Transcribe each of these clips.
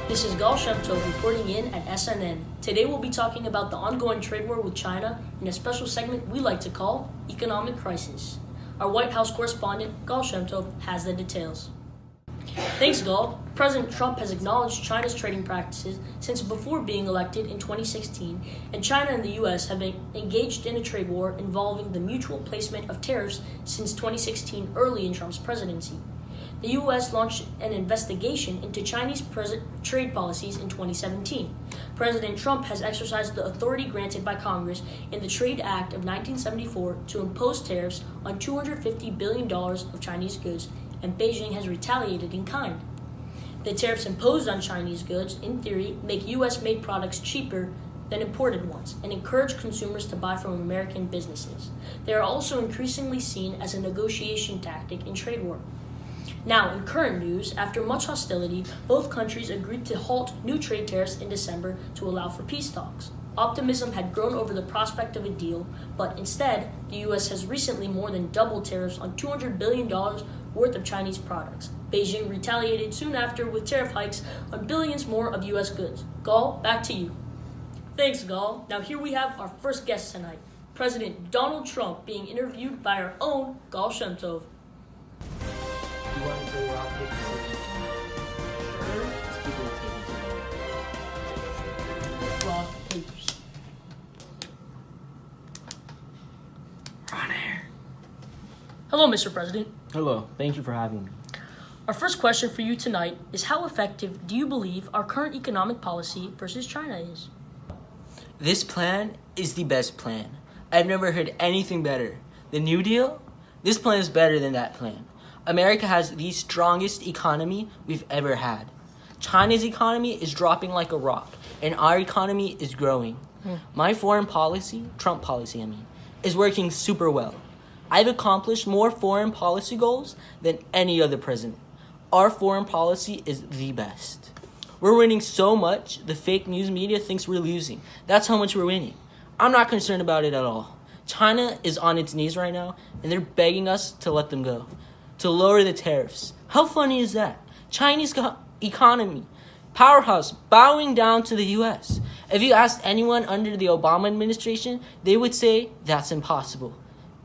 This is Gahl Shem-Tov reporting in at SNN. Today we'll be talking about the ongoing trade war with China in a special segment we like to call Economic Crisis. Our White House correspondent, Gahl Shem-Tov, has the details. Thanks, Gahl. President Trump has acknowledged China's trading practices since before being elected in 2016, and China and the U.S. have been engaged in a trade war involving the mutual placement of tariffs since 2016, early in Trump's presidency. The U.S. launched an investigation into Chinese trade policies in 2017. President Trump has exercised the authority granted by Congress in the Trade Act of 1974 to impose tariffs on $250 billion of Chinese goods, and Beijing has retaliated in kind. The tariffs imposed on Chinese goods, in theory, make U.S.-made products cheaper than imported ones and encourage consumers to buy from American businesses. They are also increasingly seen as a negotiation tactic in trade war. Now, in current news, after much hostility, both countries agreed to halt new trade tariffs in December to allow for peace talks. Optimism had grown over the prospect of a deal, but instead, the U.S. has recently more than doubled tariffs on $200 billion worth of Chinese products. Beijing retaliated soon after with tariff hikes on billions more of U.S. goods. Gahl, back to you. Thanks, Gahl. Now here we have our first guest tonight, President Donald Trump, being interviewed by our own Gahl Shem-Tov. You want to play rock, paper, scissors? Sure. Let's keep it taking. Rock, papers. On air. Hello, Mr. President. Hello. Thank you for having me. Our first question for you tonight is, how effective do you believe our current economic policy versus China is? This plan is the best plan. I've never heard anything better. The New Deal? This plan is better than that plan. America has the strongest economy we've ever had. China's economy is dropping like a rock, and our economy is growing. My foreign policy, Trump policy, is working super well. I've accomplished more foreign policy goals than any other president. Our foreign policy is the best. We're winning so much, the fake news media thinks we're losing. That's how much we're winning. I'm not concerned about it at all. China is on its knees right now, and they're begging us to let them go, to lower the tariffs. How funny is that? Chinese economy, powerhouse, bowing down to the U.S. If you asked anyone under the Obama administration, they would say that's impossible.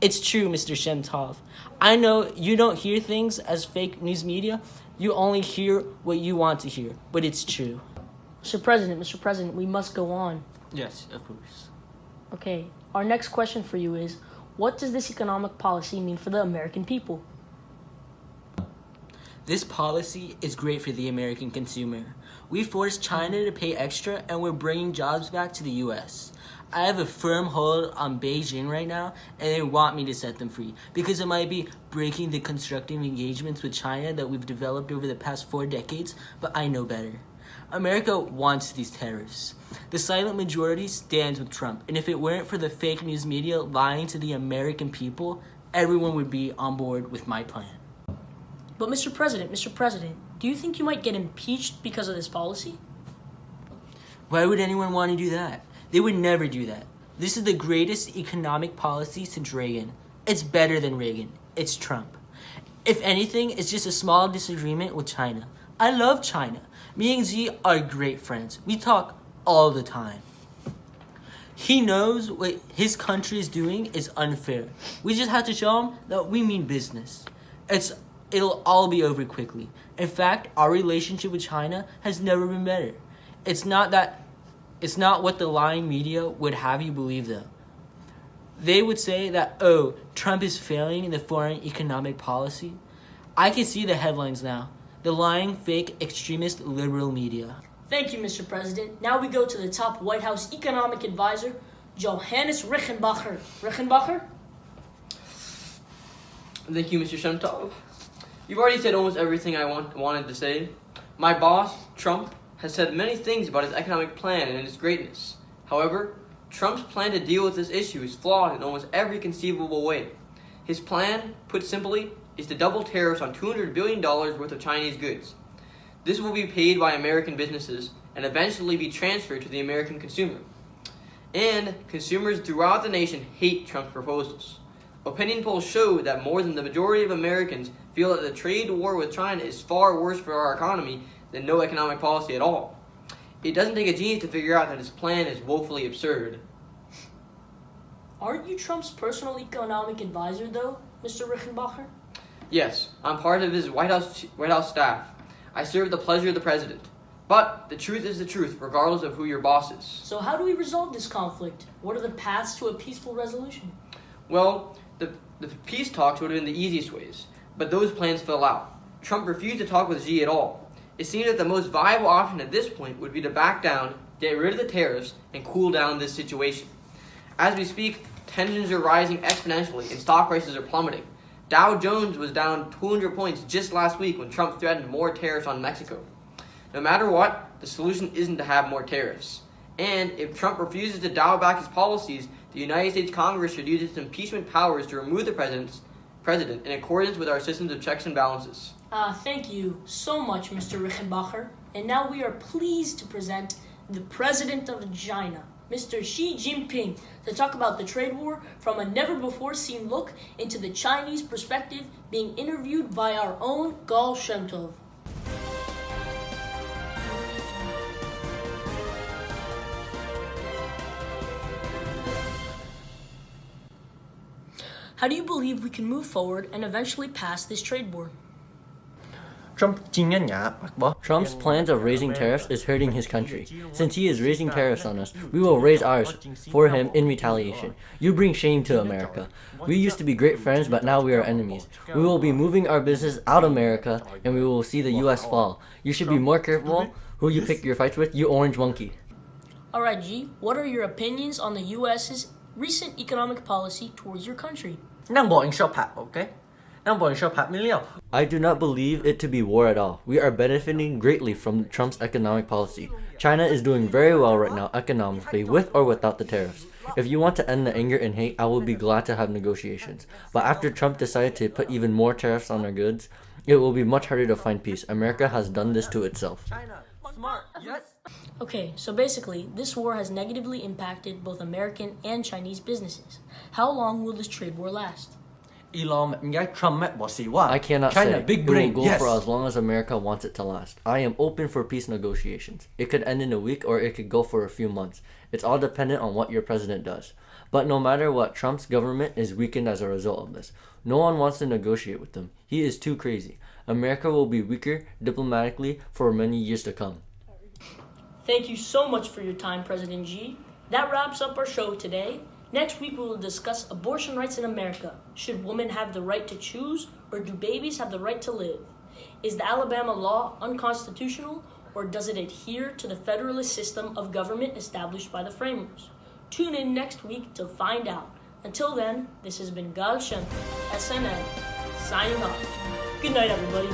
It's true, Mr. Shem-Tov. I know you don't hear things as fake news media. You only hear what you want to hear, but it's true. Mr. President, we must go on. Yes, of course. Okay, our next question for you is, what does this economic policy mean for the American people? This policy is great for the American consumer. We forced China to pay extra, and we're bringing jobs back to the U.S. I have a firm hold on Beijing right now, and they want me to set them free because it might be breaking the constructive engagements with China that we've developed over the past 4 decades, but I know better. America wants these tariffs. The silent majority stands with Trump, and if it weren't for the fake news media lying to the American people, everyone would be on board with my plan. But Mr. President, do you think you might get impeached because of this policy? Why would anyone want to do that? They would never do that. This is the greatest economic policy since Reagan. It's better than Reagan. It's Trump. If anything, it's just a small disagreement with China. I love China. Me and Xi are great friends. We talk all the time. He knows what his country is doing is unfair. We just have to show him that we mean business. It'll all be over quickly. In fact, our relationship with China has never been better. It's not what the lying media would have you believe, though. They would say that, oh, Trump is failing in the foreign economic policy. I can see the headlines now. The lying, fake, extremist, liberal media. Thank you, Mr. President. Now we go to the top White House economic advisor, Johannes Reichenbacher. Reichenbacher? Thank you, Mr. Shem-Tov. You've already said almost everything I wanted to say. My boss, Trump, has said many things about his economic plan and its greatness. However, Trump's plan to deal with this issue is flawed in almost every conceivable way. His plan, put simply, is to double tariffs on $200 billion worth of Chinese goods. This will be paid by American businesses and eventually be transferred to the American consumer. And consumers throughout the nation hate Trump's proposals. Opinion polls show that more than the majority of Americans feel that the trade war with China is far worse for our economy than no economic policy at all. It doesn't take a genius to figure out that his plan is woefully absurd. Aren't you Trump's personal economic advisor, though, Mr. Rickenbacher? Yes, I'm part of his White House staff. I serve the pleasure of the president. But the truth is the truth, regardless of who your boss is. So how do we resolve this conflict? What are the paths to a peaceful resolution? Well, the peace talks would have been the easiest ways, but those plans fell out. Trump refused to talk with Xi at all. It seemed that the most viable option at this point would be to back down, get rid of the tariffs, and cool down this situation. As we speak, tensions are rising exponentially and stock prices are plummeting. Dow Jones was down 200 points just last week when Trump threatened more tariffs on Mexico. No matter what, the solution isn't to have more tariffs. And if Trump refuses to dial back his policies, the United States Congress should use its impeachment powers to remove the president in accordance with our systems of checks and balances. Thank you so much, Mr. Rickenbacher. And now we are pleased to present the President of China, Mr. Xi Jinping, to talk about the trade war from a never-before-seen look into the Chinese perspective, being interviewed by our own Gahl Shem-Tov. How do you believe we can move forward and eventually pass this trade war? Trump's plans of raising tariffs is hurting his country. Since he is raising tariffs on us, we will raise ours for him in retaliation. You bring shame to America. We used to be great friends, but now we are enemies. We will be moving our business out of America, and we will see the U.S. fall. You should be more careful who you pick your fights with, you orange monkey. Alright, G, what are your opinions on the U.S.'s recent economic policy towards your country? I do not believe it to be war at all. We are benefiting greatly from Trump's economic policy. China is doing very well right now economically, with or without the tariffs. If you want to end the anger and hate, I will be glad to have negotiations. But after Trump decided to put even more tariffs on our goods, it will be much harder to find peace. America has done this to itself. Okay, so basically, this war has negatively impacted both American and Chinese businesses. How long will this trade war last? I cannot China, say. big It brain, will go yes. for as long as America wants it to last. I am open for peace negotiations. It could end in a week or it could go for a few months. It's all dependent on what your president does. But no matter what, Trump's government is weakened as a result of this. No one wants to negotiate with him. He is too crazy. America will be weaker diplomatically for many years to come. Thank you so much for your time, President Xi. That wraps up our show today. Next week, we will discuss abortion rights in America. Should women have the right to choose, or do babies have the right to live? Is the Alabama law unconstitutional, or does it adhere to the federalist system of government established by the framers? Tune in next week to find out. Until then, this has been Gahl Shem-Tov, SNN, signing off. Good night, everybody.